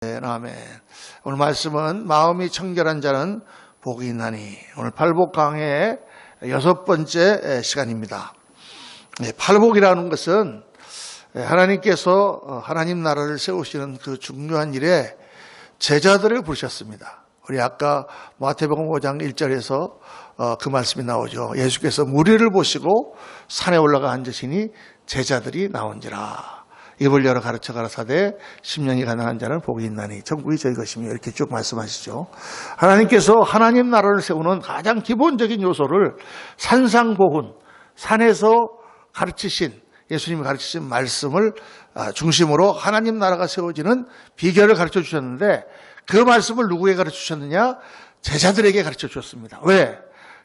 아멘. 오늘 말씀은 마음이 청결한 자는 복이 있나니. 오늘 팔복 강해의 6번째 시간입니다. 팔복이라는 것은 하나님께서 하나님 나라를 세우시는 그 중요한 일에 제자들을 부르셨습니다. 우리 아까 마태복음 5장 1절에서 그 말씀이 나오죠. 예수께서 무리를 보시고 산에 올라가 앉으시니 제자들이 나온지라. 입을 열어 가르쳐 가라사대 10년이 가능한 자는 복이 있나니 천국이 저희 것이며 이렇게 쭉 말씀하시죠. 하나님께서 하나님 나라를 세우는 가장 기본적인 요소를 산상보훈, 산에서 가르치신 예수님이 가르치신 말씀을 중심으로 하나님 나라가 세워지는 비결을 가르쳐 주셨는데 그 말씀을 누구에게 가르쳐 주셨느냐? 제자들에게 가르쳐 주셨습니다. 왜?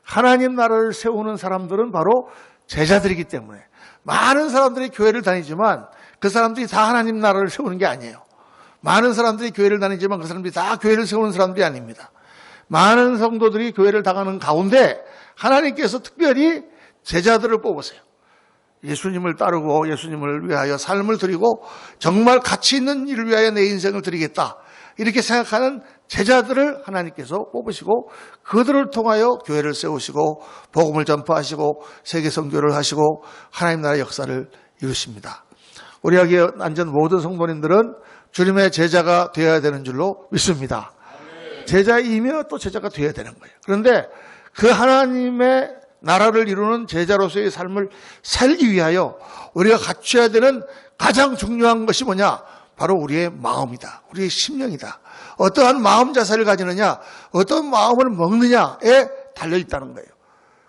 하나님 나라를 세우는 사람들은 바로 제자들이기 때문에 많은 사람들이 교회를 다니지만 그 사람들이 다 하나님 나라를 세우는 게 아니에요. 많은 사람들이 교회를 다니지만 그 사람들이 다 교회를 세우는 사람들이 아닙니다. 많은 성도들이 교회를 당하는 가운데 하나님께서 특별히 제자들을 뽑으세요. 예수님을 따르고 예수님을 위하여 삶을 드리고 정말 가치 있는 일을 위하여 내 인생을 드리겠다. 이렇게 생각하는 제자들을 하나님께서 뽑으시고 그들을 통하여 교회를 세우시고 복음을 전파하시고 세계 선교를 하시고 하나님 나라의 역사를 이루십니다. 우리 여기 앉은 모든 성도님들은 주님의 제자가 되어야 되는 줄로 믿습니다. 제자이며 또 제자가 되어야 되는 거예요. 그런데 그 하나님의 나라를 이루는 제자로서의 삶을 살기 위하여 우리가 갖춰야 되는 가장 중요한 것이 뭐냐? 바로 우리의 마음이다. 우리의 심령이다. 어떠한 마음 자세를 가지느냐, 어떤 마음을 먹느냐에 달려있다는 거예요.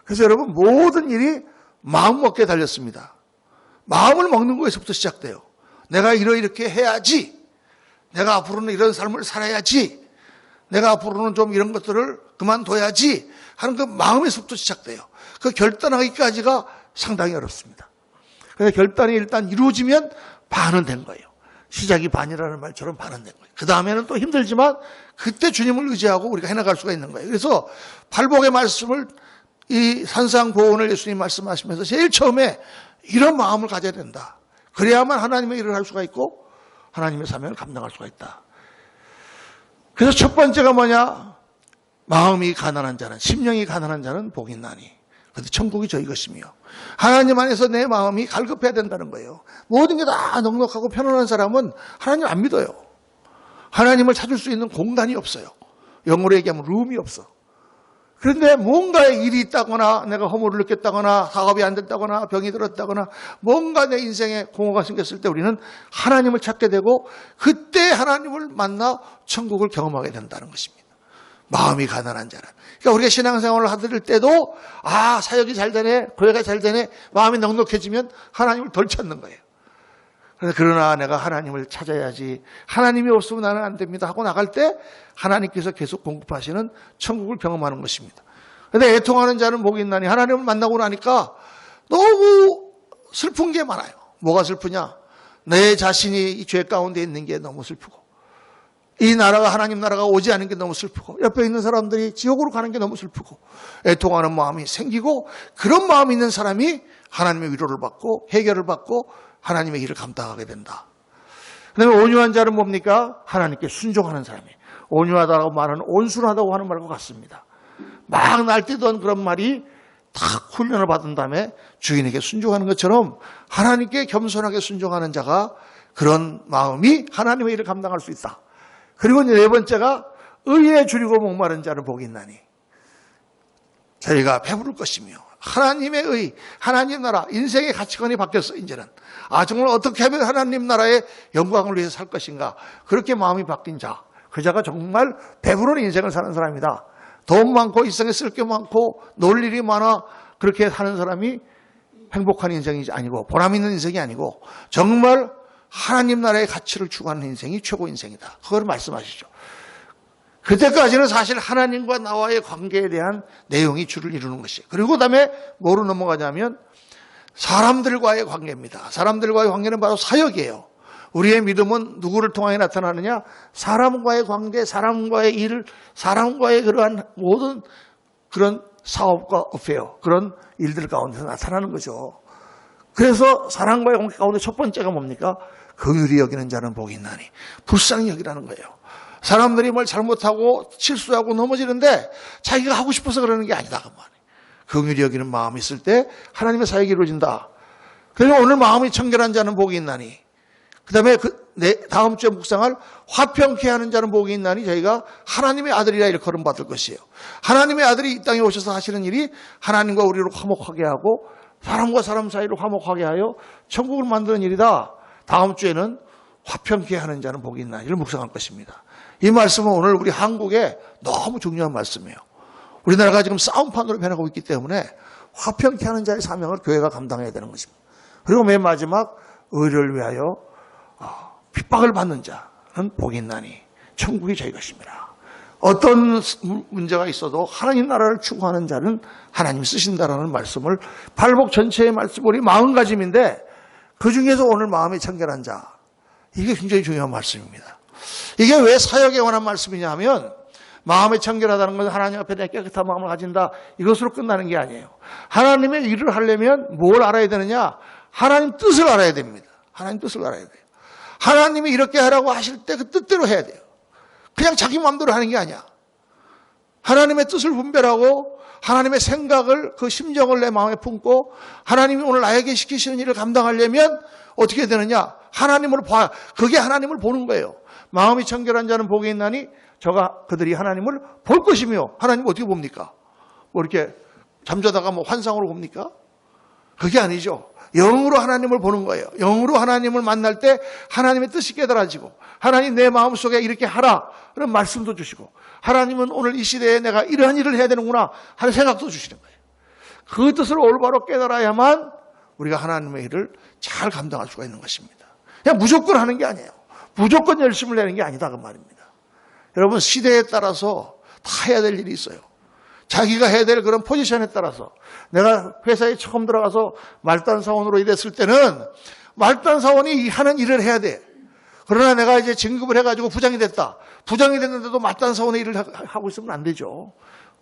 그래서 여러분 모든 일이 마음 먹기에 달렸습니다. 마음을 먹는 것에서부터 시작돼요. 내가 이렇게 해야지. 내가 앞으로는 이런 삶을 살아야지. 내가 앞으로는 좀 이런 것들을 그만둬야지 하는 그 마음에서부터 시작돼요. 그 결단하기까지가 상당히 어렵습니다. 그래서 결단이 일단 이루어지면 반은 된 거예요. 시작이 반이라는 말처럼 반은 된 거예요. 그 다음에는 또 힘들지만 그때 주님을 의지하고 우리가 해나갈 수가 있는 거예요. 그래서 팔복의 말씀을 이 산상보훈을 예수님 말씀하시면서 제일 처음에 이런 마음을 가져야 된다. 그래야만 하나님의 일을 할 수가 있고 하나님의 사명을 감당할 수가 있다. 그래서 첫 번째가 뭐냐? 마음이 가난한 자는, 심령이 가난한 자는 복이 있나니. 그런데 천국이 저희 것이며 하나님 안에서 내 마음이 갈급해야 된다는 거예요. 모든 게 다 넉넉하고 편안한 사람은 하나님 안 믿어요. 하나님을 찾을 수 있는 공간이 없어요. 영어로 얘기하면 룸이 없어. 그런데 뭔가의 일이 있다거나 내가 허물을 느꼈다거나 사업이 안 됐다거나 병이 들었다거나 뭔가 내 인생에 공허가 생겼을 때 우리는 하나님을 찾게 되고 그때 하나님을 만나 천국을 경험하게 된다는 것입니다. 마음이 가난한 자는. 그러니까 우리가 신앙생활을 하들 때도 사역이 잘 되네, 교회가 잘 되네, 마음이 넉넉해지면 하나님을 덜 찾는 거예요. 그러나 내가 하나님을 찾아야지, 하나님이 없으면 나는 안 됩니다 하고 나갈 때 하나님께서 계속 공급하시는 천국을 경험하는 것입니다. 그런데 애통하는 자는 복이 있나니. 하나님을 만나고 나니까 너무 슬픈 게 많아요. 뭐가 슬프냐? 내 자신이 이 죄 가운데 있는 게 너무 슬프고 이 나라가 하나님 나라가 오지 않은 게 너무 슬프고 옆에 있는 사람들이 지옥으로 가는 게 너무 슬프고 애통하는 마음이 생기고 그런 마음이 있는 사람이 하나님의 위로를 받고 해결을 받고 하나님의 일을 감당하게 된다. 그다음에 온유한 자는 뭡니까? 하나님께 순종하는 사람이에요. 온유하다고 말하는 온순하다고 하는 말과 같습니다. 막 날뛰던 그런 말이 딱 훈련을 받은 다음에 주인에게 순종하는 것처럼 하나님께 겸손하게 순종하는 자가 그런 마음이 하나님의 일을 감당할 수 있다. 그리고 이제 네 번째가 의에 줄이고 목마른 자는 복이 있나니. 저희가 배부를 것이며 하나님의 의, 하나님 나라, 인생의 가치관이 바뀌었어. 이제는 정말 어떻게 하면 하나님 나라의 영광을 위해서 살 것인가. 그렇게 마음이 바뀐 자, 그 자가 정말 배부른 인생을 사는 사람이다. 돈 많고 일생에 쓸 게 많고 놀 일이 많아 그렇게 사는 사람이 행복한 인생이 아니고 보람 있는 인생이 아니고 정말 하나님 나라의 가치를 추구하는 인생이 최고 인생이다. 그걸 말씀하시죠. 그때까지는 사실 하나님과 나와의 관계에 대한 내용이 주를 이루는 것이에요. 그리고 그다음에 뭐로 넘어가냐면 사람들과의 관계입니다. 사람들과의 관계는 바로 사역이에요. 우리의 믿음은 누구를 통하여 나타나느냐? 사람과의 관계, 사람과의 일, 사람과의 그러한 모든 그런 사업과 어페어, 그런 일들 가운데서 나타나는 거죠. 그래서 사람과의 관계 가운데 첫 번째가 뭡니까? 긍휼히 여기는 자는 복이 있나니. 불쌍히 여기라는 거예요. 사람들이 뭘 잘못하고 실수하고 넘어지는데 자기가 하고 싶어서 그러는 게 아니다. 그 말이에요. 긍휼히 여기는 마음이 있을 때 하나님의 사역이 이루어진다. 그래서 오늘 마음이 청결한 자는 복이 있나니. 그 다음에 다음 주에 묵상할 화평케 하는 자는 복이 있나니 저희가 하나님의 아들이라 일컬음 받을 것이에요. 하나님의 아들이 이 땅에 오셔서 하시는 일이 하나님과 우리를 화목하게 하고 사람과 사람 사이를 화목하게 하여 천국을 만드는 일이다. 다음 주에는 화평케 하는 자는 복이 있나니를 묵상할 것입니다. 이 말씀은 오늘 우리 한국에 너무 중요한 말씀이에요. 우리나라가 지금 싸움판으로 변하고 있기 때문에 화평케 하는 자의 사명을 교회가 감당해야 되는 것입니다. 그리고 맨 마지막 의를 위하여 핍박을 받는 자는 복이 있나니 천국이 저희 것입니다. 어떤 문제가 있어도 하나님 나라를 추구하는 자는 하나님 쓰신다라는 말씀을 팔복 전체의 말씀 우리 마음가짐인데 그중에서 오늘 마음이 청결한 자 이게 굉장히 중요한 말씀입니다. 이게 왜 사역에 관한 말씀이냐 하면 마음이 청결하다는 것은 하나님 앞에 내 깨끗한 마음을 가진다 이것으로 끝나는 게 아니에요. 하나님의 일을 하려면 뭘 알아야 되느냐? 하나님 뜻을 알아야 됩니다. 하나님 뜻을 알아야 돼요. 하나님이 이렇게 하라고 하실 때 그 뜻대로 해야 돼요. 그냥 자기 마음대로 하는 게 아니야. 하나님의 뜻을 분별하고 하나님의 생각을 그 심정을 내 마음에 품고 하나님이 오늘 나에게 시키시는 일을 감당하려면 어떻게 되느냐? 하나님을 봐. 그게 하나님을 보는 거예요. 마음이 청결한 자는 복이 있나니 그들이 하나님을 볼 것이며 하나님 어떻게 봅니까? 뭐 이렇게 잠자다가 뭐 환상으로 봅니까? 그게 아니죠. 영으로 하나님을 보는 거예요. 영으로 하나님을 만날 때 하나님의 뜻이 깨달아지고 하나님 내 마음속에 이렇게 하라 그런 말씀도 주시고 하나님은 오늘 이 시대에 내가 이러한 일을 해야 되는구나 하는 생각도 주시는 거예요. 그 뜻을 올바로 깨달아야만 우리가 하나님의 일을 잘 감당할 수가 있는 것입니다. 그냥 무조건 하는 게 아니에요. 무조건 열심을 내는 게 아니다 그 말입니다. 여러분 시대에 따라서 다 해야 될 일이 있어요. 자기가 해야 될 그런 포지션에 따라서 내가 회사에 처음 들어가서 말단 사원으로 일했을 때는 말단 사원이 하는 일을 해야 돼. 그러나 내가 이제 진급을 해가지고 부장이 됐다. 부장이 됐는데도 말단 사원의 일을 하고 있으면 안 되죠.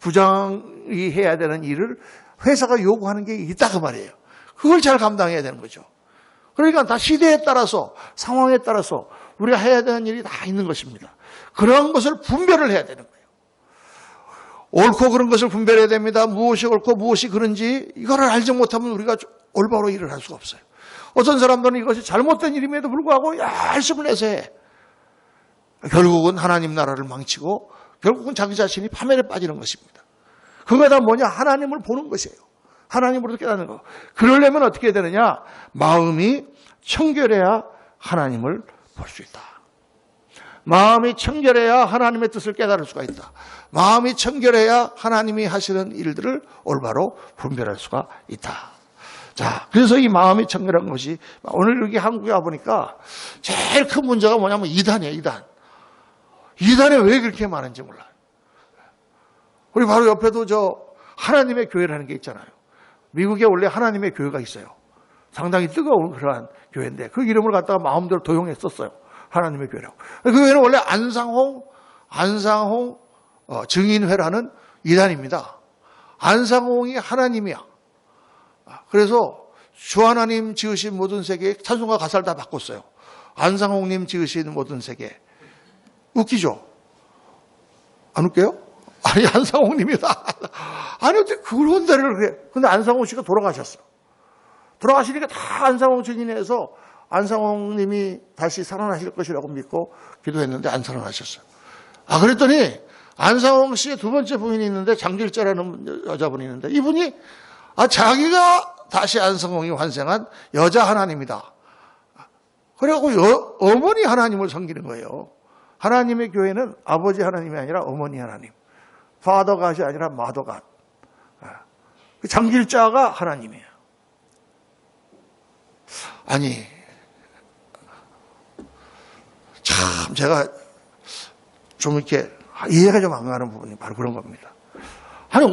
부장이 해야 되는 일을 회사가 요구하는 게 있다 그 말이에요. 그걸 잘 감당해야 되는 거죠. 그러니까 다 시대에 따라서 상황에 따라서 우리가 해야 되는 일이 다 있는 것입니다. 그런 것을 분별을 해야 되는 거예요. 옳고 그른 것을 분별해야 됩니다. 무엇이 옳고 무엇이 그른지 이거를 알지 못하면 우리가 올바로 일을 할 수가 없어요. 어떤 사람들은 이것이 잘못된 일임에도 불구하고 열심을 내서 해. 결국은 하나님 나라를 망치고 결국은 자기 자신이 파멸에 빠지는 것입니다. 그거 다 뭐냐? 하나님을 보는 것이에요. 하나님으로 깨닫는 거. 그러려면 어떻게 해야 되느냐? 마음이 청결해야 하나님을 볼 수 있다. 마음이 청결해야 하나님의 뜻을 깨달을 수가 있다. 마음이 청결해야 하나님이 하시는 일들을 올바로 분별할 수가 있다. 자, 그래서 이 마음이 청결한 것이 오늘 여기 한국에 와보니까 제일 큰 문제가 뭐냐면 이단이에요, 이단. 이단이 왜 그렇게 많은지 몰라요. 우리 바로 옆에도 하나님의 교회라는 게 있잖아요. 미국에 원래 하나님의 교회가 있어요. 상당히 뜨거운 그러한 교회인데 그 이름을 갖다가 마음대로 도용했었어요. 하나님의 교회라고. 그 교회는 원래 안상홍 증인회라는 이단입니다. 안상홍이 하나님이야. 그래서 주 하나님 지으신 모든 세계에 찬송과 가사를 다 바꿨어요. 안상홍님 지으신 모든 세계. 웃기죠? 안 웃겨요? 아니 안상홍님이다. 아니 어떻게 그런 데를 그래. 근데 안상홍 씨가 돌아가셨어. 돌아가시니까 다 안상홍 증인회에서 안상홍님이 다시 살아나실 것이라고 믿고 기도했는데 안 살아나셨어요. 그랬더니 안상홍 씨의 두 번째 부인이 있는데 장길자라는 여자분이 있는데 이분이 자기가 다시 안상홍이 환생한 여자 하나님이다. 그래갖고 어머니 하나님을 섬기는 거예요. 하나님의 교회는 아버지 하나님이 아니라 어머니 하나님. 파더갓이 아니라 마더갓. 장길자가 하나님이에요. 아니 참 제가 좀 이렇게 이해가 좀 안 가는 부분이 바로 그런 겁니다. 아니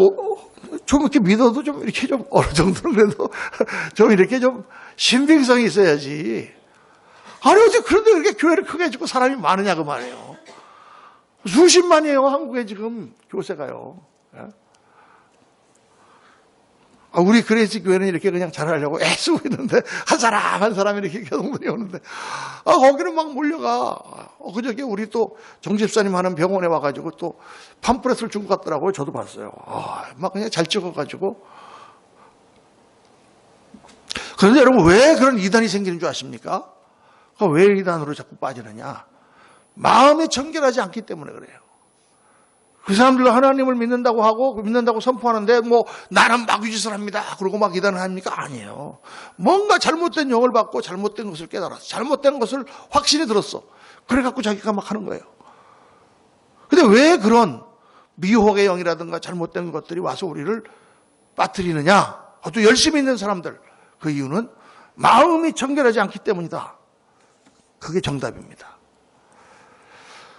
좀 이렇게 믿어도 좀 이렇게 좀 어느 정도는 그래도 좀 이렇게 좀 신빙성이 있어야지. 아니 어떻게 그런데 그렇게 교회를 크게 해주고 사람이 많으냐 그 말이에요. 수십만이에요 한국에 지금 교세가요. 우리 그레이스 교회는 이렇게 그냥 잘하려고 애쓰고 있는데 한 사람이 이렇게 교동들이 오는데 거기는 막 몰려가. 그저께 우리 또 정집사님 하는 병원에 와가지고 또 팜프렛을 주고 갔더라고요. 저도 봤어요. 막 그냥 잘 찍어가지고. 그런데 여러분 왜 그런 이단이 생기는 줄 아십니까? 왜 이단으로 자꾸 빠지느냐? 마음이 청결하지 않기 때문에 그래요. 그 사람들도 하나님을 믿는다고 하고 믿는다고 선포하는데 뭐 나는 마귀짓을 합니다. 그러고 막 이단을 합니까? 아니에요. 뭔가 잘못된 영을 받고 잘못된 것을 깨달았어. 잘못된 것을 확신이 들었어. 그래갖고 자기가 막 하는 거예요. 근데 왜 그런 미혹의 영이라든가 잘못된 것들이 와서 우리를 빠뜨리느냐? 또 열심히 있는 사람들. 그 이유는 마음이 청결하지 않기 때문이다. 그게 정답입니다.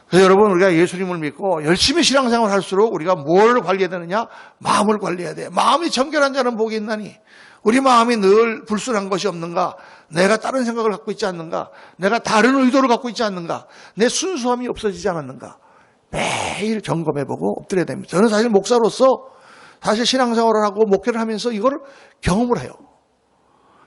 그래서 여러분 우리가 예수님을 믿고 열심히 신앙생활을 할수록 우리가 뭘 관리해야 되느냐? 마음을 관리해야 돼요. 마음이 청결한 자는 복이 있나니 우리 마음이 늘 불순한 것이 없는가? 내가 다른 생각을 갖고 있지 않는가? 내가 다른 의도를 갖고 있지 않는가? 내 순수함이 없어지지 않았는가? 매일 점검해보고 엎드려야 됩니다. 저는 사실 목사로서 사실 신앙생활을 하고 목회를 하면서 이걸 경험을 해요.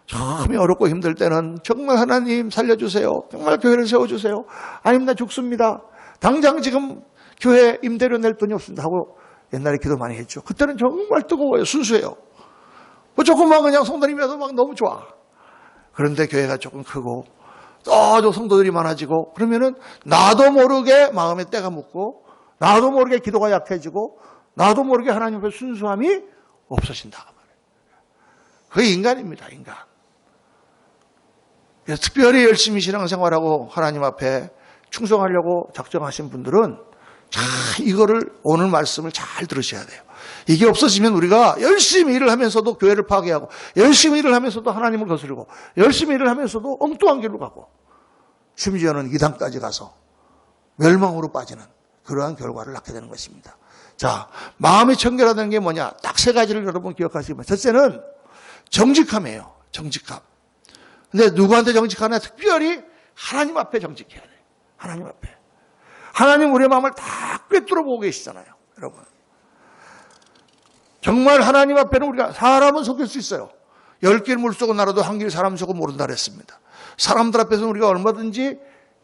처음에 어렵고 힘들 때는 정말 하나님 살려주세요. 정말 교회를 세워주세요. 아니면 나 죽습니다. 당장 지금 교회 임대료 낼 돈이 없습니다 하고 옛날에 기도 많이 했죠. 그때는 정말 뜨거워요. 순수해요. 조금만 그냥 성도님이라도 막 너무 좋아. 그런데 교회가 조금 크고 또 성도들이 많아지고 그러면은 나도 모르게 마음에 때가 묻고 나도 모르게 기도가 약해지고 나도 모르게 하나님 앞에 순수함이 없어진다. 그게 인간입니다. 인간. 그래서 특별히 열심히 신앙생활하고 하나님 앞에 충성하려고 작정하신 분들은 이거를 오늘 말씀을 잘 들으셔야 돼요. 이게 없어지면 우리가 열심히 일을 하면서도 교회를 파괴하고 열심히 일을 하면서도 하나님을 거스르고 열심히 일을 하면서도 엉뚱한 길로 가고 심지어는 이단까지 가서 멸망으로 빠지는 그러한 결과를 낳게 되는 것입니다. 자, 마음이 청결하다는 게 뭐냐? 딱 세 가지를 여러분 기억하시면 첫째는 정직함이에요. 정직함. 근데 누구한테 정직하냐? 특별히 하나님 앞에 정직해야 돼요. 하나님 앞에. 하나님 우리의 마음을 다 꿰뚫어 보고 계시잖아요. 여러분. 정말 하나님 앞에는 우리가 사람은 속일 수 있어요. 10길 물속은 알아도 한 길 사람 속은 모른다 그랬습니다. 사람들 앞에서는 우리가 얼마든지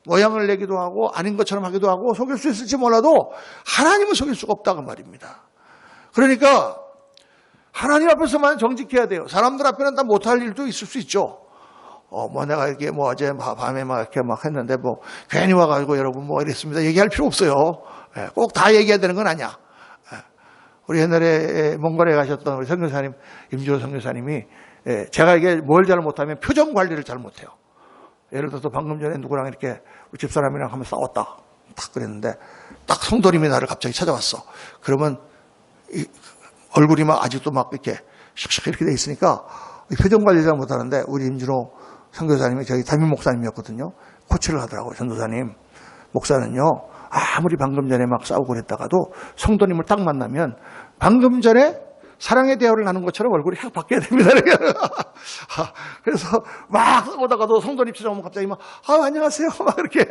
모양을 내기도 하고 아닌 것처럼 하기도 하고 속일 수 있을지 몰라도 하나님은 속일 수가 없다고 말입니다. 그러니까 하나님 앞에서만 정직해야 돼요. 사람들 앞에는 다 못할 일도 있을 수 있죠. 내가 이게 어제 밤에 막 이렇게 막 했는데 괜히 와가지고 여러분 이랬습니다. 얘기할 필요 없어요. 꼭 다 얘기해야 되는 건 아니야. 우리 옛날에 몽골에 가셨던 우리 선교사님, 임주호 선교사님이 제가 이게 뭘 잘 못하면 표정 관리를 잘 못해요. 예를 들어서 방금 전에 누구랑 이렇게 집사람이랑 한번 싸웠다. 딱 그랬는데 딱 성도님이 나를 갑자기 찾아왔어. 그러면 얼굴이 막 아직도 막 이렇게 슉슉 이렇게 돼 있으니까 표정 관리 잘 못하는데 우리 임준호 선교사님이 저희 담임 목사님이었거든요. 코치를 하더라고요. 전도사님. 목사는요. 아무리 방금 전에 막 싸우고 그랬다가도 성도님을 딱 만나면 방금 전에 사랑의 대화를 나눈 것처럼 얼굴이 확 바뀌어야 됩니다. 그래서 막 싸우다가도 성도님 찾아오면 갑자기 막 안녕하세요. 막 이렇게.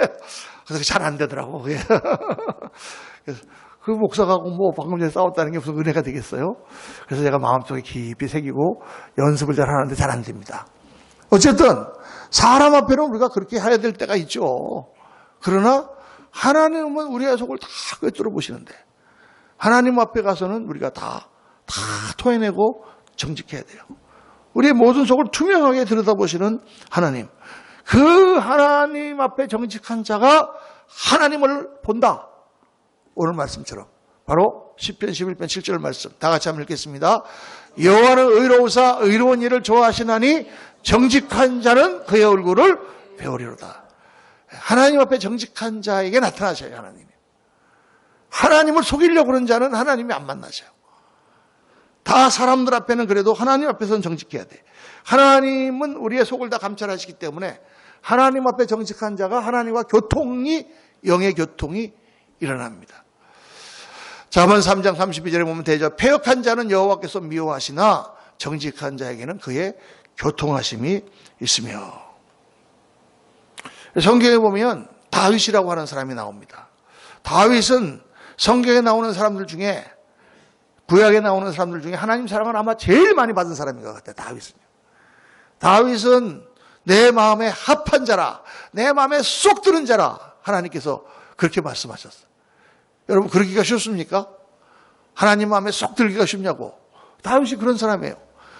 그래서 잘 안 되더라고. 그래서 그 목사가 방금 전에 싸웠다는 게 무슨 은혜가 되겠어요? 그래서 제가 마음속에 깊이 새기고 연습을 잘 하는데 잘 안 됩니다. 어쨌든 사람 앞에는 우리가 그렇게 해야 될 때가 있죠. 그러나 하나님은 우리의 속을 다 꿰뚫어 보시는데 하나님 앞에 가서는 우리가 다 토해내고 정직해야 돼요. 우리의 모든 속을 투명하게 들여다보시는 하나님. 그 하나님 앞에 정직한 자가 하나님을 본다. 오늘 말씀처럼 바로 시편 11편 7절 말씀 다 같이 한번 읽겠습니다. 여호와는 의로우사 의로운 일을 좋아하시나니 정직한 자는 그의 얼굴을 배우리로다. 하나님 앞에 정직한 자에게 나타나셔요. 하나님이. 하나님을 속이려고 그런 자는 하나님이 안 만나셔요. 다 사람들 앞에는 그래도 하나님 앞에서는 정직해야 돼. 하나님은 우리의 속을 다 감찰하시기 때문에 하나님 앞에 정직한 자가 하나님과 영의 교통이 일어납니다. 잠언 3장 32절에 보면 되죠. 패역한 자는 여호와께서 미워하시나 정직한 자에게는 그의 교통하심이 있으며. 성경에 보면 다윗이라고 하는 사람이 나옵니다. 다윗은 성경에 나오는 사람들 중에 구약에 나오는 사람들 중에 하나님 사랑을 아마 제일 많이 받은 사람인 것 같아요. 다윗은요. 다윗은 내 마음에 합한 자라, 내 마음에 쏙 드는 자라 하나님께서 그렇게 말씀하셨어요. 여러분 그러기가 쉽습니까? 하나님 마음에 쏙 들기가 쉽냐고. 다윗이 그런 사람이에요.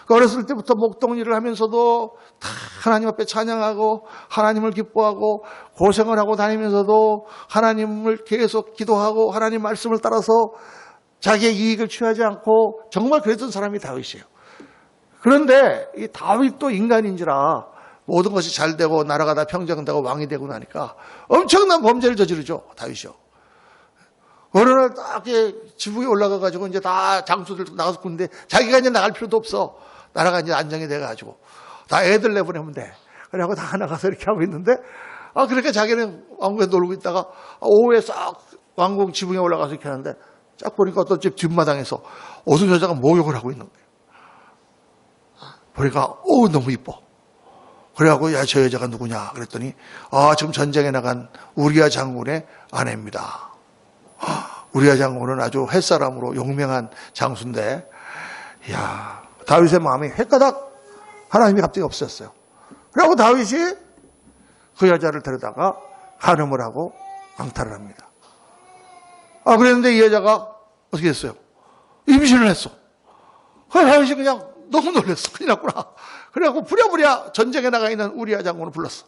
어렸을 때부터 목동일을 하면서도 다 하나님 앞에 찬양하고 하나님을 기뻐하고 고생을 하고 다니면서도 하나님을 계속 기도하고 하나님 말씀을 따라서 자기의 이익을 취하지 않고 정말 그랬던 사람이 다윗이에요. 그런데 이 다윗도 인간인지라 모든 것이 잘 되고 나라가 다 평정되고 왕이 되고 나니까 엄청난 범죄를 저지르죠. 다윗이요. 어느 날 딱 지붕에 올라가가지고 이제 다 장수들 나가서 군대 자기가 이제 나갈 필요도 없어. 나라가 이제 안정이 돼가지고 다 애들 내보내면 돼. 그래갖고 다 나가서 이렇게 하고 있는데 그러니까 자기는 왕궁에 놀고 있다가 오후에 싹 왕궁 지붕에 올라가서 이렇게 하는데 쫙 보니까 어떤 집 뒷마당에서 어떤 여자가 목욕을 하고 있는 거예요. 보니까 너무 이뻐. 그래갖고 야, 저 여자가 누구냐 그랬더니 지금 전쟁에 나간 우리야 장군의 아내입니다. 우리야 장군은 아주 햇사람으로 용맹한 장수인데 이야, 다윗의 마음이 헷가닥 하나님이 갑자기 없었어요. 그리고 다윗이 그 여자를 데려다가 간음을 하고 강탈을 합니다. 그랬는데 이 여자가 어떻게 했어요? 임신을 했어. 다윗이 그냥 너무 놀랐어. 큰일 났구나. 그래갖고 부랴부랴 전쟁에 나가 있는 우리야 장군을 불렀어.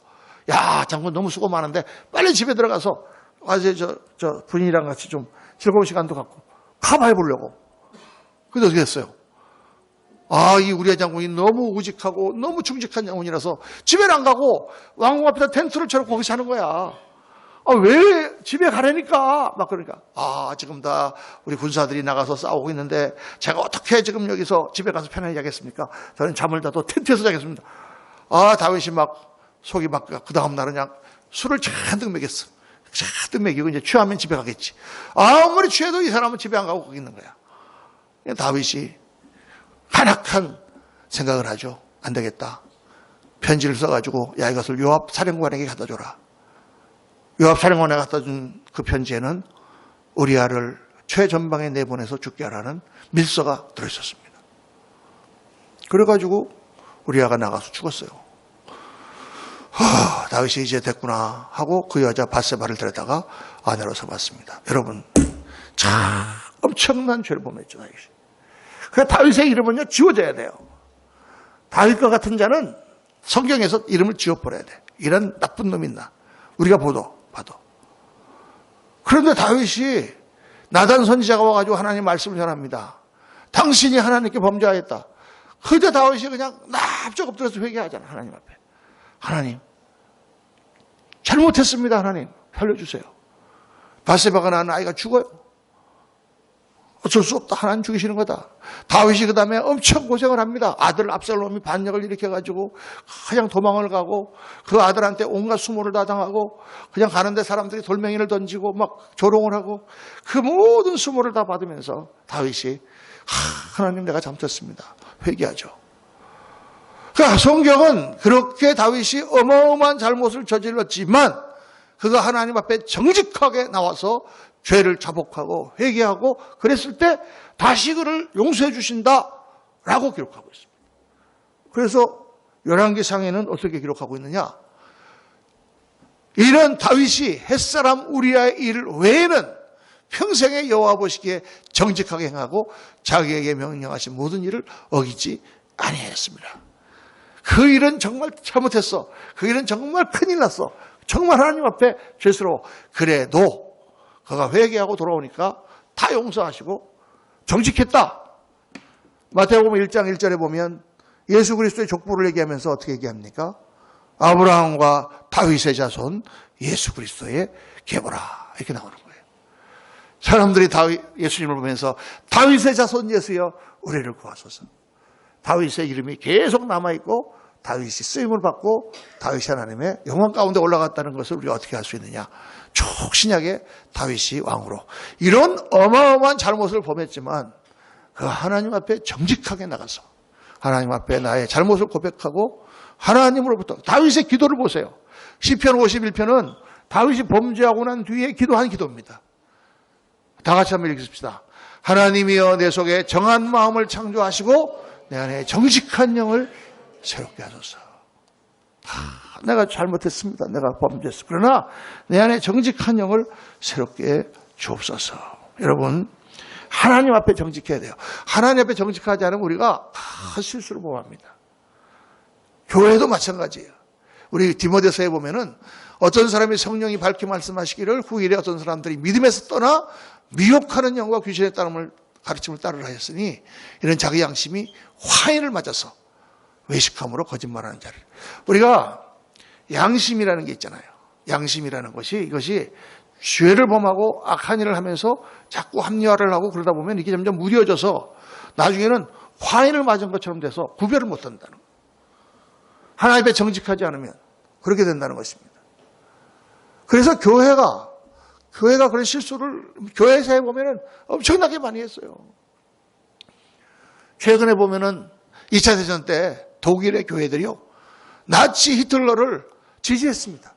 야, 장군 너무 수고 많은데 빨리 집에 들어가서 어제 저 부인이랑 같이 좀 즐거운 시간도 갖고 가봐해 보려고. 근데 어떻게 했어요? 이 우리야 장군이 너무 우직하고 너무 충직한 장군이라서 집에는 안 가고 왕궁 앞에다 텐트를 쳐놓고 거기서 하는 거야. 왜 집에 가라니까? 막 그러니까. 지금 다 우리 군사들이 나가서 싸우고 있는데 제가 어떻게 지금 여기서 집에 가서 편안히 자겠습니까? 저는 잠을 자도 텐트에서 자겠습니다. 다윗이 막 속이 막 그 다음 날은 그냥 술을 잔뜩 먹였어. 잔뜩 먹이고 이제 취하면 집에 가겠지. 아무리 취해도 이 사람은 집에 안 가고 거기 있는 거야. 다윗이 한악한 생각을 하죠. 안 되겠다. 편지를 써가지고 야, 이것을 요압 사령관에게 갖다 줘라. 요압 사령관에 갖다 준 그 편지에는 우리아를 최전방에 내보내서 죽게 하라는 밀서가 들어있었습니다. 그래가지고 우리아가 나가서 죽었어요. 다윗이 이제 됐구나 하고 그 여자 밧세바를 데려다가 아내로 삼았습니다. 여러분, 참 엄청난 죄를 범했죠, 다윗이. 그래서 다윗의 이름은요 지워져야 돼요. 다윗과 같은 자는 성경에서 이름을 지워버려야 돼. 이런 나쁜 놈 있나? 우리가 봐도. 그런데 다윗이 나단 선지자가 와가지고 하나님 말씀을 전합니다. 당신이 하나님께 범죄하였다. 그때 다윗이 그냥 납작 엎드려서 회개하잖아. 하나님 앞에. 하나님, 잘못했습니다. 하나님, 살려주세요. 밧세바가 낳은 아이가 죽어요. 어쩔 수 없다. 하나님 죽이시는 거다. 다윗이 그 다음에 엄청 고생을 합니다. 아들 압살롬이 반역을 일으켜가지고 그냥 도망을 가고 그 아들한테 온갖 수모를 다 당하고 그냥 가는데 사람들이 돌멩이를 던지고 막 조롱을 하고 그 모든 수모를 다 받으면서 다윗이 하나님 내가 잘못했습니다. 회개하죠. 그러니까 성경은 그렇게 다윗이 어마어마한 잘못을 저질렀지만 그가 하나님 앞에 정직하게 나와서 죄를 자복하고 회개하고 그랬을 때 다시 그를 용서해 주신다라고 기록하고 있습니다. 그래서 열왕기상에는 어떻게 기록하고 있느냐? 이런 다윗이 햇사람 우리아의 일 외에는 평생에 여호와 보시기에 정직하게 행하고 자기에게 명령하신 모든 일을 어기지 아니하였습니다. 그 일은 정말 잘못했어. 그 일은 정말 큰일 났어. 정말 하나님 앞에 죄스러워. 그래도 그가 회개하고 돌아오니까 다 용서하시고 정직했다. 마태복음 1장 1절에 보면 예수 그리스도의 족보를 얘기하면서 어떻게 얘기합니까? 아브라함과 다윗의 자손 예수 그리스도의 계보라 이렇게 나오는 거예요. 사람들이 예수님을 보면서 다윗의 자손 예수여 우리를 구하소서. 다윗의 이름이 계속 남아있고 다윗이 쓰임을 받고 다윗이 하나님의 영광 가운데 올라갔다는 것을 우리가 어떻게 할 수 있느냐. 촉신하게 다윗이 왕으로 이런 어마어마한 잘못을 범했지만 그 하나님 앞에 정직하게 나가서 하나님 앞에 나의 잘못을 고백하고 하나님으로부터 다윗의 기도를 보세요. 시편 51편은 다윗이 범죄하고 난 뒤에 기도한 기도입니다. 다 같이 한번 읽읍시다. 하나님이여 내 속에 정한 마음을 창조하시고 내 안에 정직한 영을 새롭게 하소서. 내가 잘못했습니다. 내가 범죄했습니다. 그러나 내 안에 정직한 영을 새롭게 주옵소서. 여러분, 하나님 앞에 정직해야 돼요. 하나님 앞에 정직하지 않으면 우리가 다 실수를 범합니다. 교회도 마찬가지예요. 우리 디모데서에 보면은 어떤 사람이 성령이 밝게 말씀하시기를 후일에 어떤 사람들이 믿음에서 떠나 미혹하는 영과 귀신의 가르침을 따르라 했으니 이런 자기 양심이 화인을 맞아서 외식함으로 거짓말하는 자를. 우리가 양심이라는 게 있잖아요. 양심이라는 것이 이것이 죄를 범하고 악한 일을 하면서 자꾸 합리화를 하고 그러다 보면 이게 점점 무뎌져서 나중에는 화인을 맞은 것처럼 돼서 구별을 못한다는 거예요. 하나님 앞에 정직하지 않으면 그렇게 된다는 것입니다. 그래서 교회가 그런 실수를 교회사에 보면은 엄청나게 많이 했어요. 최근에 보면은 2차 대전 때 독일의 교회들이요, 나치 히틀러를 지지했습니다.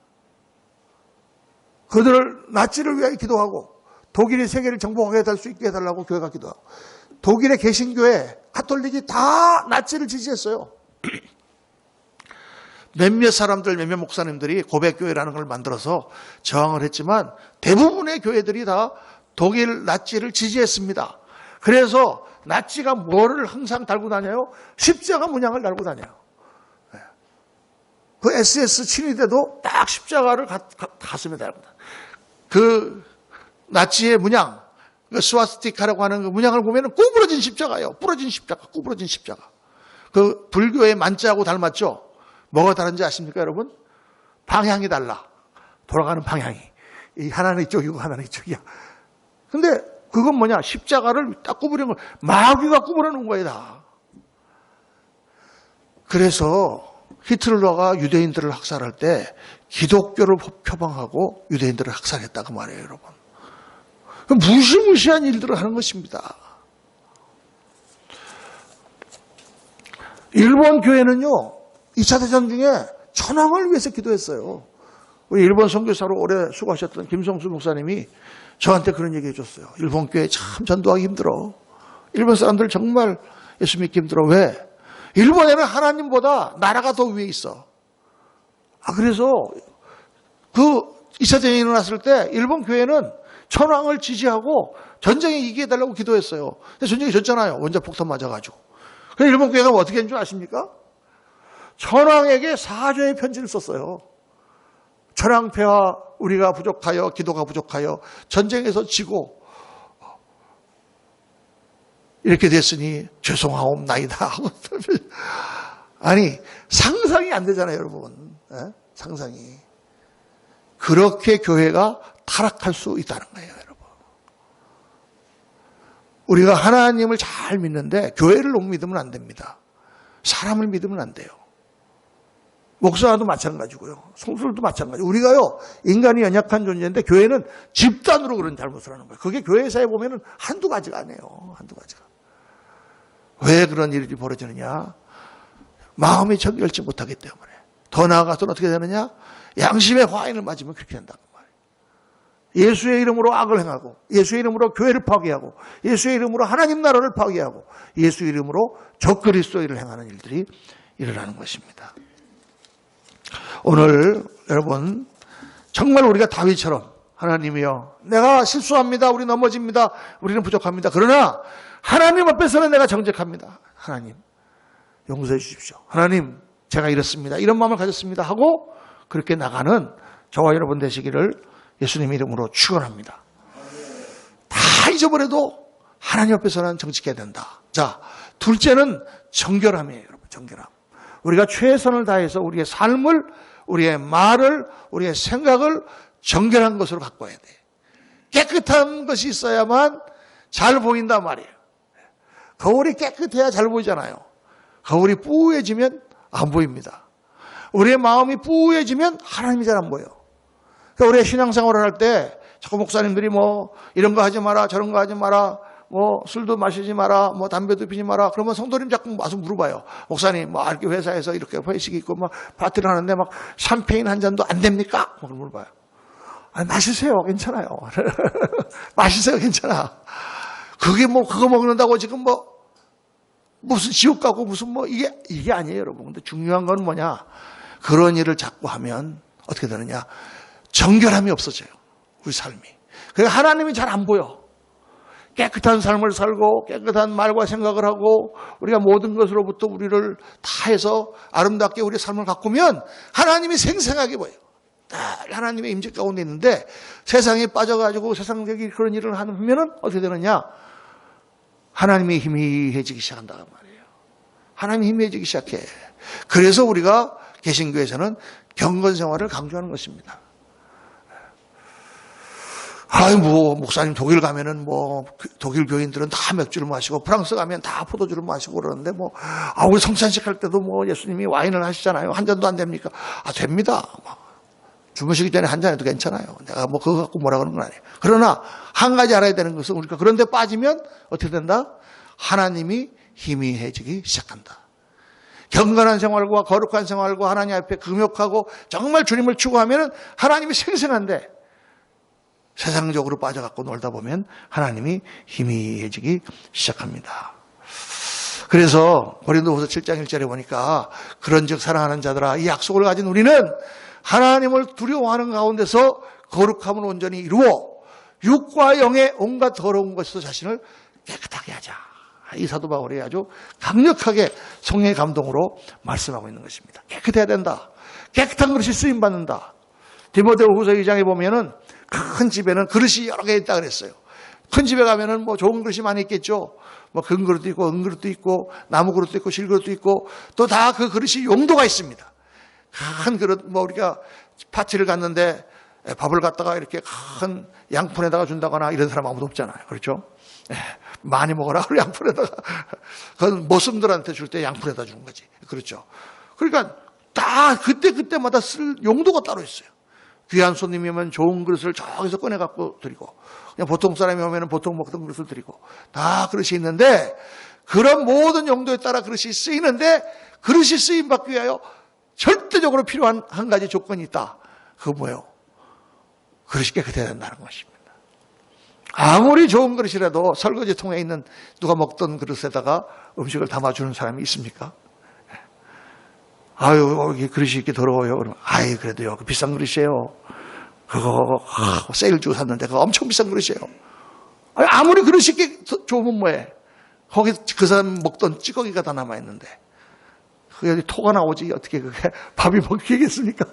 그들을 나치를 위하여 기도하고 독일이 세계를 정복하게 할 수 있게 해달라고 교회가 기도하고, 독일의 개신교회 가톨릭이 다 나치를 지지했어요. 몇몇 사람들, 몇몇 목사님들이 고백교회라는 걸 만들어서 저항을 했지만 대부분의 교회들이 다 독일 나치를 지지했습니다. 그래서 나치가 뭐를 항상 달고 다녀요? 십자가 문양을 달고 다녀요. 그 SS 친위 때도 딱 십자가를 가슴에 달고 다녀요. 그 나치의 문양, 그 스와스티카라고 하는 그 문양을 보면 구부러진 십자가예요. 부러진 십자가, 구부러진 십자가. 그 불교의 만자하고 닮았죠? 뭐가 다른지 아십니까, 여러분? 방향이 달라. 돌아가는 방향이. 하나는 이쪽이고 하나는 이쪽이야. 근데 그건 뭐냐? 십자가를 딱 구부리는 거, 마귀가 구부려 놓은 거예요, 다. 그래서 히틀러가 유대인들을 학살할 때 기독교를 표방하고 유대인들을 학살했다고 말해요, 여러분. 무시무시한 일들을 하는 것입니다. 일본 교회는요, 2차 대전 중에 천황을 위해서 기도했어요. 우리 일본 선교사로 오래 수고하셨던 김성수 목사님이 저한테 그런 얘기 해줬어요. 일본 교회 참 전도하기 힘들어. 일본 사람들 정말 예수 믿기 힘들어. 왜? 일본에는 하나님보다 나라가 더 위에 있어. 그래서 그 2차 대전이 일어났을 때 일본 교회는 천황을 지지하고 전쟁에 이기해달라고 기도했어요. 근데 전쟁이 졌잖아요. 원자폭탄 맞아가지고. 그래서 일본 교회가 어떻게 했는 줄 아십니까? 천황에게 사죄의 편지를 썼어요. 천황폐하 우리가 부족하여 기도가 부족하여 전쟁에서 지고 이렇게 됐으니 죄송하옵나이다. 아니 상상이 안 되잖아요, 여러분. 상상이. 그렇게 교회가 타락할 수 있다는 거예요, 여러분. 우리가 하나님을 잘 믿는데 교회를 너무 믿으면 안 됩니다. 사람을 믿으면 안 돼요. 목사도 마찬가지고요. 성도들도 마찬가지고. 우리가요, 인간이 연약한 존재인데 교회는 집단으로 그런 잘못을 하는 거예요. 그게 교회사에 보면은 한두 가지가 아니에요. 한두 가지가. 왜 그런 일이 벌어지느냐? 마음이 정결치 못하기 때문에. 더 나아가서는 어떻게 되느냐? 양심의 화인을 맞으면 그렇게 된다는 말이에요. 예수의 이름으로 악을 행하고, 예수의 이름으로 교회를 파괴하고, 예수의 이름으로 하나님 나라를 파괴하고, 예수의 이름으로 적그리스도를 행하는 일들이 일어나는 것입니다. 오늘 여러분 정말 우리가 다윗처럼 하나님이여 내가 실수합니다. 우리 넘어집니다. 우리는 부족합니다. 그러나 하나님 앞에서는 내가 정직합니다. 하나님 용서해 주십시오. 하나님 제가 이렇습니다. 이런 마음을 가졌습니다 하고 그렇게 나가는 저와 여러분 되시기를 예수님 이름으로 축원합니다. 다 잊어버려도 하나님 앞에서는 정직해야 된다. 자, 둘째는 정결함이에요. 여러분, 정결함. 우리가 최선을 다해서 우리의 삶을, 우리의 말을, 우리의 생각을 정결한 것으로 바꿔야 돼. 깨끗한 것이 있어야만 잘 보인단 말이에요. 거울이 깨끗해야 잘 보이잖아요. 거울이 뿌얘지면 안 보입니다. 우리의 마음이 뿌얘지면 하나님이 잘 안 보여요. 그러니까 우리의 신앙생활을 할 때 자꾸 목사님들이 뭐 이런 거 하지 마라, 저런 거 하지 마라, 뭐 술도 마시지 마라, 뭐 담배도 피지 마라. 그러면 성도님 자꾸 와서 물어봐요. 목사님, 뭐 이렇게 회사에서 이렇게 회식이 있고 막 파티를 하는데 막 샴페인 한 잔도 안 됩니까? 막 물어봐요. 마시세요. 괜찮아요. 마시세요. 괜찮아. 그게 뭐, 그거 먹는다고 지금 뭐, 무슨 지옥 가고 무슨 뭐, 이게 아니에요, 여러분. 근데 중요한 건 뭐냐. 그런 일을 자꾸 하면 어떻게 되느냐. 정결함이 없어져요. 우리 삶이. 그러니까 하나님이 잘 안 보여. 깨끗한 삶을 살고 깨끗한 말과 생각을 하고 우리가 모든 것으로부터 우리를 다 해서 아름답게 우리의 삶을 가꾸면 하나님이 생생하게 보여요. 딱 하나님의 임재 가운데 있는데 세상에 빠져가지고 세상적인 그런 일을 하면 어떻게 되느냐. 하나님의 희미해지기 시작한다는 말이에요. 하나님이 희미해지기 시작해. 그래서 우리가 개신교에서는 경건 생활을 강조하는 것입니다. 뭐, 목사님 독일 가면은 뭐, 독일 교인들은 다 맥주를 마시고, 프랑스 가면 다 포도주를 마시고 그러는데 뭐, 우리 성찬식 할 때도 뭐 예수님이 와인을 하시잖아요. 한 잔도 안 됩니까? 됩니다. 주무시기 전에 한 잔해도 괜찮아요. 내가 뭐 그거 갖고 뭐라 그러는 건 아니에요. 그러나, 한 가지 알아야 되는 것은 우리가 그런데 빠지면 어떻게 된다? 하나님이 희미해지기 시작한다. 경건한 생활과 거룩한 생활과 하나님 앞에 금욕하고 정말 주님을 추구하면 하나님이 생생한데, 세상적으로 빠져갖고 놀다 보면 하나님이 희미해지기 시작합니다. 그래서 고린도후서 7장 1절에 보니까 그런즉 사랑하는 자들아 이 약속을 가진 우리는 하나님을 두려워하는 가운데서 거룩함을 온전히 이루어 육과 영의 온갖 더러운 것에서 자신을 깨끗하게 하자. 이 사도 바울이 아주 강력하게 성령의 감동으로 말씀하고 있는 것입니다. 깨끗해야 된다. 깨끗한 그릇이 쓰임받는다. 디모데후서 2장에 보면은 큰 집에는 그릇이 여러 개 있다 그랬어요. 큰 집에 가면은 뭐 좋은 그릇이 많이 있겠죠. 뭐 금그릇도 있고 은그릇도 있고 나무 그릇도 있고 실그릇도 있고 또 다 그 그릇이 용도가 있습니다. 큰 그릇 뭐 우리가 파티를 갔는데 밥을 갖다가 이렇게 큰 양푼에다가 준다거나 이런 사람 아무도 없잖아요. 그렇죠? 많이 먹어라. 양푼에다가 그건 모슴들한테 줄 때 양푼에다 주는 거지. 그렇죠? 그러니까 다 그때마다 쓸 용도가 따로 있어요. 귀한 손님이 오면 좋은 그릇을 저기서 꺼내 갖고 드리고 그냥 보통 사람이 오면 보통 먹던 그릇을 드리고 다 그릇이 있는데 그런 모든 용도에 따라 그릇이 쓰이는데 그릇이 쓰임 받기 위하여 절대적으로 필요한 한 가지 조건이 있다. 그거 뭐예요? 그릇이 깨끗해야 된다는 것입니다. 아무리 좋은 그릇이라도 설거지통에 있는 누가 먹던 그릇에다가 음식을 담아주는 사람이 있습니까? 여기 그릇이 이렇게 더러워요. 그러면, 그래도요, 그 비싼 그릇이에요. 그거, 세일 주고 샀는데, 그거 엄청 비싼 그릇이에요. 아무리 그릇이 이렇게 좋으면 뭐해? 거기 그 사람 먹던 찌꺼기가 다 남아있는데, 여기 토가 나오지, 어떻게 그게 밥이 먹히겠습니까?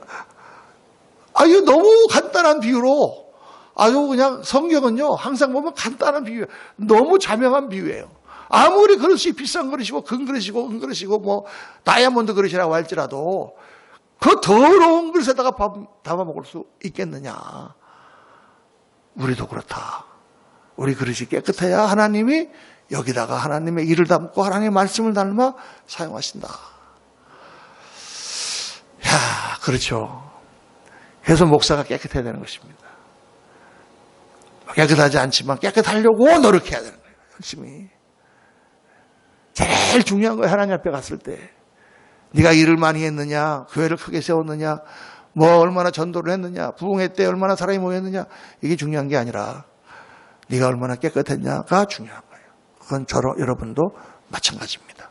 이거 너무 간단한 비유로, 아주 그냥 성경은요, 항상 보면 간단한 비유예요. 너무 자명한 비유예요. 아무리 그릇이 비싼 그릇이고 금그릇이고 은그릇이고 뭐 다이아몬드 그릇이라고 할지라도 그 더러운 그릇에다가 밥 담아 먹을 수 있겠느냐. 우리도 그렇다. 우리 그릇이 깨끗해야 하나님이 여기다가 하나님의 일을 담고 하나님의 말씀을 담아 사용하신다. 그렇죠. 그래서 목사가 깨끗해야 되는 것입니다. 깨끗하지 않지만 깨끗하려고 노력해야 되는 거예요. 열심히. 제일 중요한 거예요. 하나님 앞에 갔을 때. 네가 일을 많이 했느냐, 교회를 크게 세웠느냐, 뭐 얼마나 전도를 했느냐, 부흥회 때 얼마나 사람이 모였느냐, 이게 중요한 게 아니라 네가 얼마나 깨끗했냐가 중요한 거예요. 그건 여러분도 마찬가지입니다.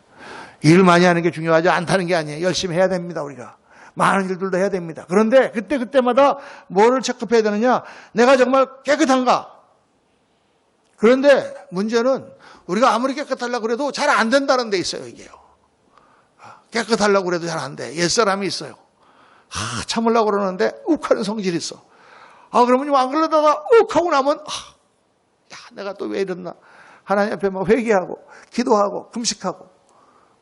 일 많이 하는 게 중요하지 않다는 게 아니에요. 열심히 해야 됩니다. 우리가 많은 일들도 해야 됩니다. 그런데 그때마다 뭐를 체크해야 되느냐, 내가 정말 깨끗한가. 그런데 문제는 우리가 아무리 깨끗하려고 그래도 잘 안 된다는 데 있어요, 이게요. 깨끗하려고 그래도 잘 안 돼. 옛사람이 있어요. 참으려고 그러는데 욱하는 성질이 있어. 그러면 안 그러다가 욱하고 나면 내가 또 왜 이랬나. 하나님 앞에 막 회개하고 기도하고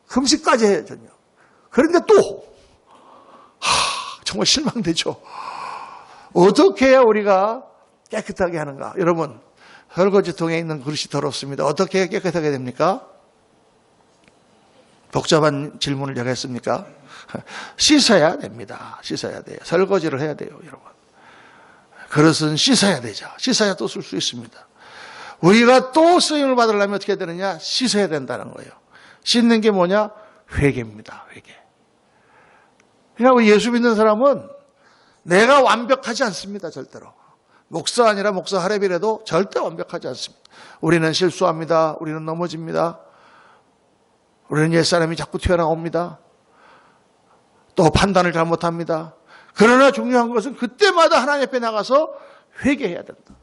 금식까지 해요, 전혀. 그런데 또 정말 실망되죠. 어떻게 해야 우리가 깨끗하게 하는가. 여러분, 설거지통에 있는 그릇이 더럽습니다. 어떻게 깨끗하게 됩니까? 복잡한 질문을 제가 했습니까? 씻어야 됩니다. 씻어야 돼요. 설거지를 해야 돼요, 여러분. 그릇은 씻어야 되죠. 씻어야 또 쓸 수 있습니다. 우리가 또 쓰임을 받으려면 어떻게 해야 되느냐? 씻어야 된다는 거예요. 씻는 게 뭐냐? 회개입니다. 회개. 그러니까 예수 믿는 사람은 내가 완벽하지 않습니다. 절대로. 목사 아니라 목사 하랩이라도 절대 완벽하지 않습니다. 우리는 실수합니다. 우리는 넘어집니다. 우리는 옛사람이 자꾸 튀어나옵니다. 또 판단을 잘못합니다. 그러나 중요한 것은 그때마다 하나님 앞에 나가서 회개해야 된다.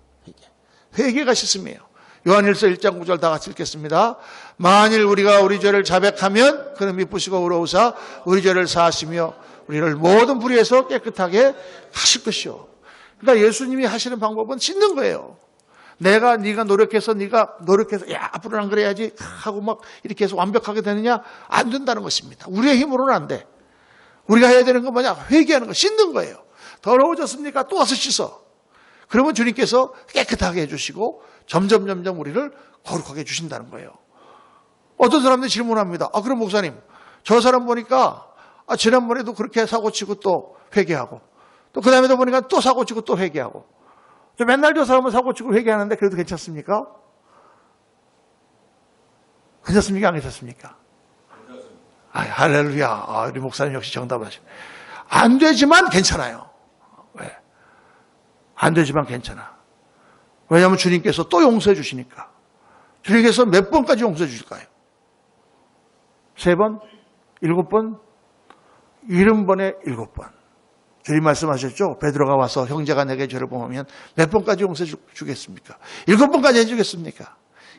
회개가 시스템이에요. 요한일서 1장 9절 다 같이 읽겠습니다. 만일 우리가 우리 죄를 자백하면 그는 미쁘시고 의로우사 우리 죄를 사하시며 우리를 모든 불의에서 깨끗하게 하실 것이요. 그러니까 예수님이 하시는 방법은 씻는 거예요. 네가 노력해서 야 앞으로는 안 그래야지 하고 막 이렇게 해서 완벽하게 되느냐? 안 된다는 것입니다. 우리의 힘으로는 안 돼. 우리가 해야 되는 건 뭐냐? 회개하는 거, 씻는 거예요. 더러워졌습니까? 또 와서 씻어. 그러면 주님께서 깨끗하게 해주시고 점점 우리를 거룩하게 해주신다는 거예요. 어떤 사람들이 질문합니다. 그럼 목사님, 저 사람 보니까 지난번에도 그렇게 사고치고 또 회개하고 또 그 다음에도 보니까 또 사고치고 또 회개하고 맨날 저 사람은 사고치고 회개하는데 그래도 괜찮습니까? 괜찮습니까? 안 괜찮습니까? 할렐루야. 우리 목사님 역시 정답하시네. 안 되지만 괜찮아요. 왜? 안 되지만 괜찮아. 왜냐하면 주님께서 또 용서해 주시니까. 주님께서 몇 번까지 용서해 주실까요? 3번? 7번? 70번에 7번. 주님 말씀하셨죠? 베드로가 와서 형제가 내게 죄를 범하면 몇 번까지 용서해 주겠습니까? 7번까지 해주겠습니까?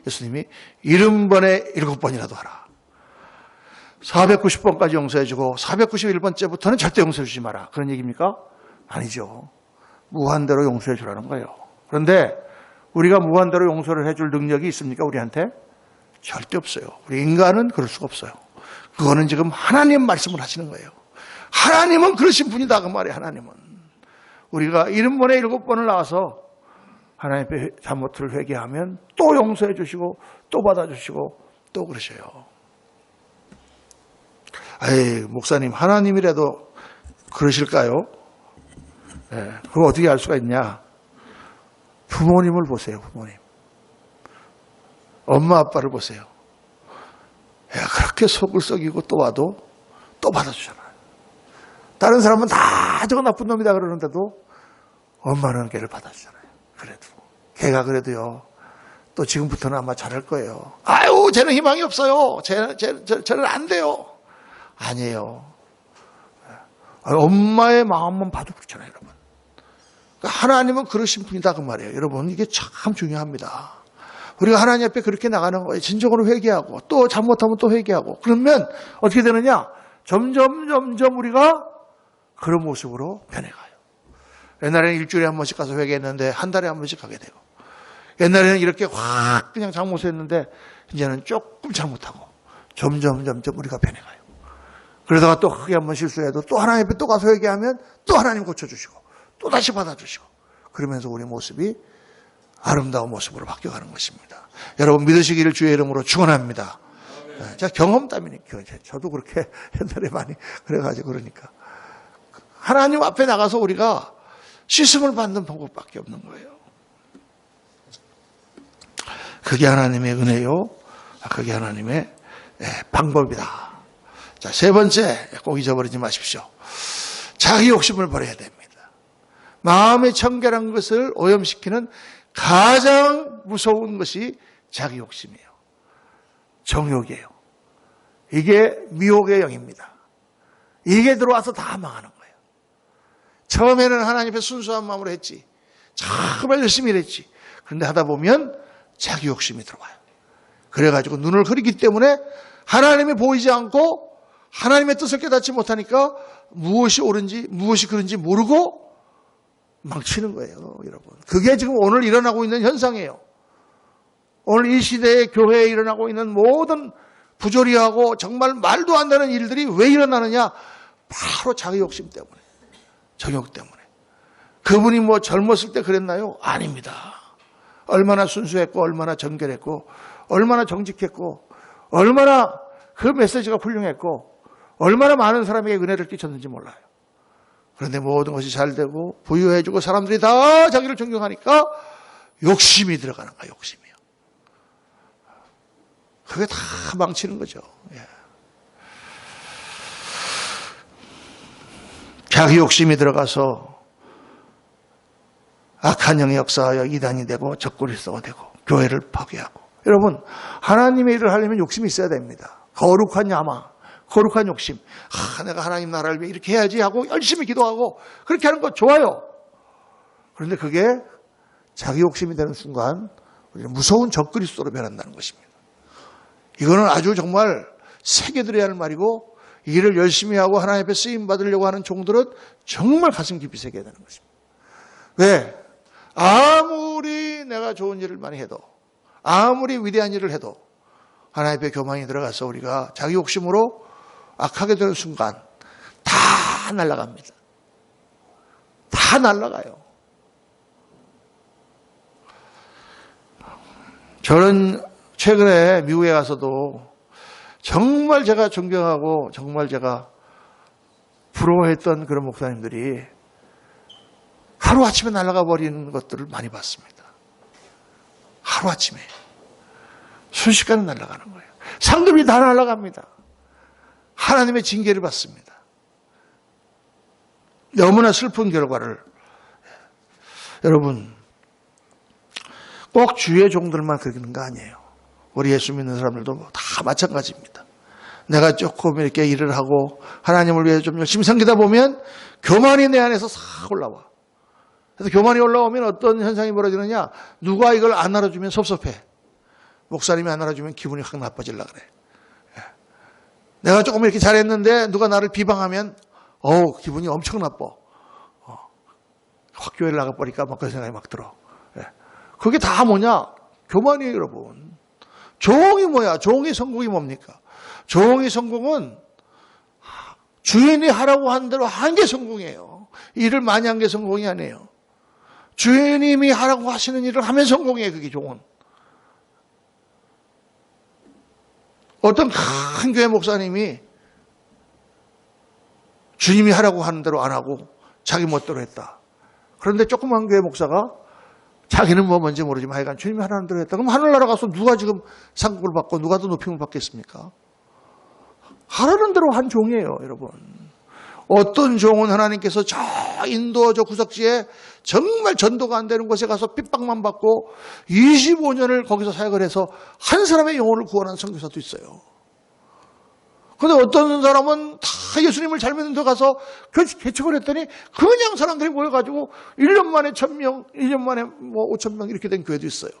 예수님이 70번에 7번이라도 하라. 490번까지 용서해주고 491번째부터는 절대 용서해 주지 마라. 그런 얘기입니까? 아니죠. 무한대로 용서해 주라는 거예요. 그런데 우리가 무한대로 용서를 해줄 능력이 있습니까? 우리한테? 절대 없어요. 우리 인간은 그럴 수가 없어요. 그거는 지금 하나님 말씀을 하시는 거예요. 하나님은 그러신 분이다 그 말이에요. 하나님은. 우리가 70번에 7번을 나와서 하나님 앞에 잘못을 회개하면 또 용서해 주시고 또 받아주시고 또 그러셔요. 목사님 하나님이라도 그러실까요? 그걸 어떻게 알 수가 있냐? 부모님을 보세요. 부모님. 엄마 아빠를 보세요. 그렇게 속을 썩이고 또 와도 또 받아주잖아요. 다른 사람은 다 저거 나쁜 놈이다 그러는데도 엄마는 걔를 받아주잖아요. 그래도 걔가 그래도요 또 지금부터는 아마 잘할 거예요. 쟤는 희망이 없어요. 쟤는 안 돼요. 아니에요. 엄마의 마음만 봐도 그렇잖아요, 여러분. 그러니까 하나님은 그러신 분이다 그 말이에요. 여러분 이게 참 중요합니다. 우리가 하나님 앞에 그렇게 나가는 거예요. 진정으로 회개하고 또 잘못하면 또 회개하고 그러면 어떻게 되느냐? 점점 우리가 그런 모습으로 변해가요. 옛날에는 일주일에 한 번씩 가서 회개했는데 한 달에 한 번씩 가게 되고 옛날에는 이렇게 확 그냥 잘못했는데 이제는 조금 잘못하고 점점 우리가 변해가요. 그러다가 또 크게 한 번 실수해도 또 하나님 앞에 또 가서 회개하면 또 하나님 고쳐주시고 또 다시 받아주시고 그러면서 우리 모습이 아름다운 모습으로 바뀌어가는 것입니다. 여러분 믿으시기를 주의 이름으로 축원합니다. 제가 경험 때문이니까 저도 그렇게 옛날에 많이 그래가지고 그러니까 하나님 앞에 나가서 우리가 씻음을 받는 방법밖에 없는 거예요. 그게 하나님의 은혜요. 그게 하나님의 방법이다. 자, 3번째 꼭 잊어버리지 마십시오. 자기 욕심을 버려야 됩니다. 마음의 청결한 것을 오염시키는 가장 무서운 것이 자기 욕심이에요. 정욕이에요. 이게 미혹의 영입니다. 이게 들어와서 다 망하는 거예요. 처음에는 하나님 앞에 순수한 마음으로 했지. 정말 열심히 일했지. 그런데 하다 보면 자기 욕심이 들어와요. 그래가지고 눈을 흐리기 때문에 하나님이 보이지 않고 하나님의 뜻을 깨닫지 못하니까 무엇이 옳은지 무엇이 그른지 모르고 망치는 거예요, 여러분. 그게 지금 오늘 일어나고 있는 현상이에요. 오늘 이 시대의 교회에 일어나고 있는 모든 부조리하고 정말 말도 안 되는 일들이 왜 일어나느냐? 바로 자기 욕심 때문에, 정욕 때문에. 그분이 뭐 젊었을 때 그랬나요? 아닙니다. 얼마나 순수했고 얼마나 정결했고 얼마나 정직했고 얼마나 그 메시지가 훌륭했고 얼마나 많은 사람에게 은혜를 끼쳤는지 몰라요. 그런데 모든 것이 잘 되고 부유해지고 사람들이 다 자기를 존경하니까 욕심이 들어가는 거야. 욕심이요. 그게 다 망치는 거죠. 자기 욕심이 들어가서 악한 영이 역사하여 이단이 되고 적그리스도가 되고 교회를 파괴하고. 여러분, 하나님의 일을 하려면 욕심이 있어야 됩니다. 거룩한 야망, 거룩한 욕심. 내가 하나님 나라를 위해 이렇게 해야지 하고 열심히 기도하고 그렇게 하는 거 좋아요. 그런데 그게 자기 욕심이 되는 순간 우리는 무서운 적그리스도로 변한다는 것입니다. 이거는 아주 정말 새겨들어야 할 말이고, 이 일을 열심히 하고 하나님 앞에 쓰임 받으려고 하는 종들은 정말 가슴 깊이 새겨야 되는 것입니다. 왜? 아무리 내가 좋은 일을 많이 해도, 아무리 위대한 일을 해도 하나님 앞에 교만이 들어가서 우리가 자기 욕심으로 악하게 되는 순간 다 날아갑니다. 다 날아가요. 저는 최근에 미국에 가서도 정말 제가 존경하고 정말 제가 부러워했던 그런 목사님들이 하루아침에 날아가 버리는 것들을 많이 봤습니다. 하루아침에. 순식간에 날아가는 거예요. 상급이 다 날아갑니다. 하나님의 징계를 받습니다. 너무나 슬픈 결과를. 여러분, 꼭 주의 종들만 그러는 거 아니에요. 우리 예수 믿는 사람들도 다 마찬가지입니다. 내가 조금 이렇게 일을 하고 하나님을 위해 좀 열심히 섬기다 보면 교만이 내 안에서 싹 올라와. 그래서 교만이 올라오면 어떤 현상이 벌어지느냐? 누가 이걸 안 알아주면 섭섭해. 목사님이 안 알아주면 기분이 확 나빠지려고 그래. 내가 조금 이렇게 잘했는데 누가 나를 비방하면 기분이 엄청 나빠. 확 교회를 나가버리니까 막 그런 생각이 막 들어. 그게 다 뭐냐? 교만이에요, 여러분. 종이 뭐야? 종의 성공이 뭡니까? 종의 성공은 주인이 하라고 한 대로 한 게 성공이에요. 일을 많이 한 게 성공이 아니에요. 주인님이 하라고 하시는 일을 하면 성공이에요, 그게 종은. 어떤 큰 교회 목사님이 주님이 하라고 하는 대로 안 하고 자기 멋대로 했다. 그런데 조그만 교회 목사가 자기는 뭐 뭔지 모르지만 하여간 주님이 하라는 대로 했다. 그럼 하늘나라 가서 누가 지금 상급을 받고 누가 더 높임을 받겠습니까? 하라는 대로 한 종이에요, 여러분. 어떤 종은 하나님께서 저 인도 저 구석지에 정말 전도가 안 되는 곳에 가서 핍박만 받고 25년을 거기서 사역을 해서 한 사람의 영혼을 구원한 선교사도 있어요. 그런데 어떤 사람은 다 예수님을 잘 믿는 데 가서 개척을 했더니 그냥 사람들이 모여가지고 1년 만에 1000명, 1년 만에 뭐 5000명 이렇게 된 교회도 있어요.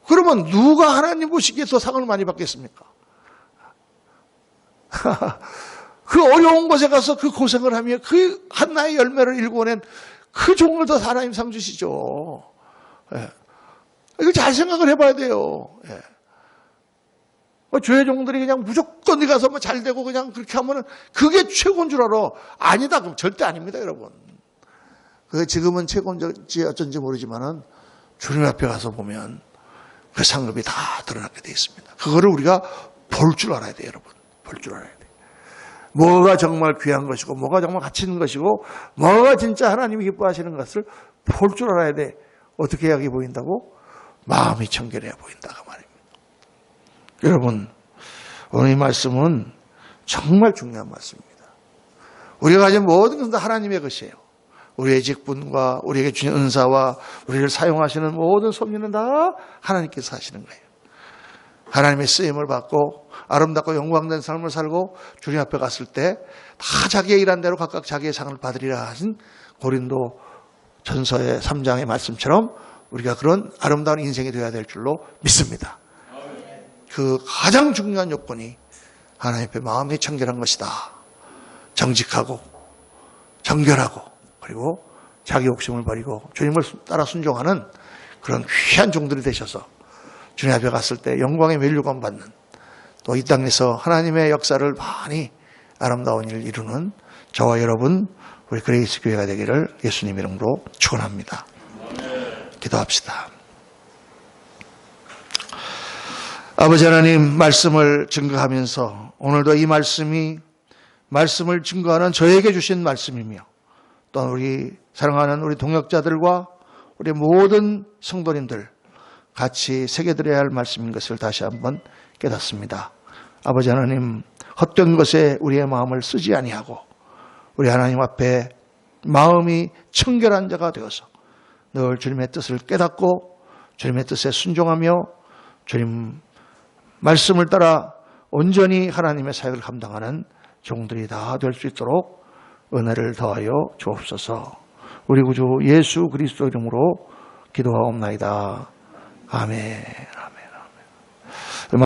그러면 누가 하나님 보시기에 더 상을 많이 받겠습니까? 그 어려운 곳에 가서 그 고생을 하며 그 한나의 열매를 일궈낸 그 종을 더 하나님 상 주시죠. 이거 잘 생각을 해봐야 돼요. 교회 종들이 그냥 무조건 어디 가서 뭐 잘 되고 그냥 그렇게 하면은 그게 최고인 줄 알아. 아니다. 그럼 절대 아닙니다, 여러분. 그 지금은 최고인지 어쩐지 모르지만은 주님 앞에 가서 보면 그 상급이 다 드러나게 되어 있습니다. 그거를 우리가 볼 줄 알아야 돼요, 여러분. 볼 줄 알아야 돼요. 뭐가 정말 귀한 것이고 뭐가 정말 가치 있는 것이고 뭐가 진짜 하나님이 기뻐하시는 것을 볼 줄 알아야 돼. 어떻게 해야 보인다고? 마음이 청결해야 보인다고 말입니다. 여러분, 오늘 이 말씀은 정말 중요한 말씀입니다. 우리가 가진 모든 것은 다 하나님의 것이에요. 우리의 직분과 우리에게 주신 은사와 우리를 사용하시는 모든 섭리는 다 하나님께서 하시는 거예요. 하나님의 쓰임을 받고 아름답고 영광된 삶을 살고 주님 앞에 갔을 때 다 자기의 일한 대로 각각 자기의 상을 받으리라 하신 고린도 전서의 3장의 말씀처럼 우리가 그런 아름다운 인생이 되어야 될 줄로 믿습니다. 그 가장 중요한 요건이 하나님 앞에 마음이 청결한 것이다. 정직하고 정결하고 그리고 자기 욕심을 버리고 주님을 따라 순종하는 그런 귀한 종들이 되셔서 주님 앞에 갔을 때 영광의 면류관 받는 또 이 땅에서 하나님의 역사를 많이 아름다운 일을 이루는 저와 여러분 우리 그레이스 교회가 되기를 예수님 이름으로 축원합니다. 기도합시다. 아버지 하나님 말씀을 증거하면서 오늘도 이 말씀을 증거하는 저에게 주신 말씀이며 또 우리 사랑하는 우리 동역자들과 우리 모든 성도님들 같이 새겨드려야 할 말씀인 것을 다시 한번 깨닫습니다. 아버지 하나님 헛된 것에 우리의 마음을 쓰지 아니하고 우리 하나님 앞에 마음이 청결한 자가 되어서 늘 주님의 뜻을 깨닫고 주님의 뜻에 순종하며 주님 말씀을 따라 온전히 하나님의 사역을 감당하는 종들이 다 될 수 있도록 은혜를 더하여 주옵소서. 우리 구주 예수 그리스도 이름으로 기도하옵나이다. 아멘.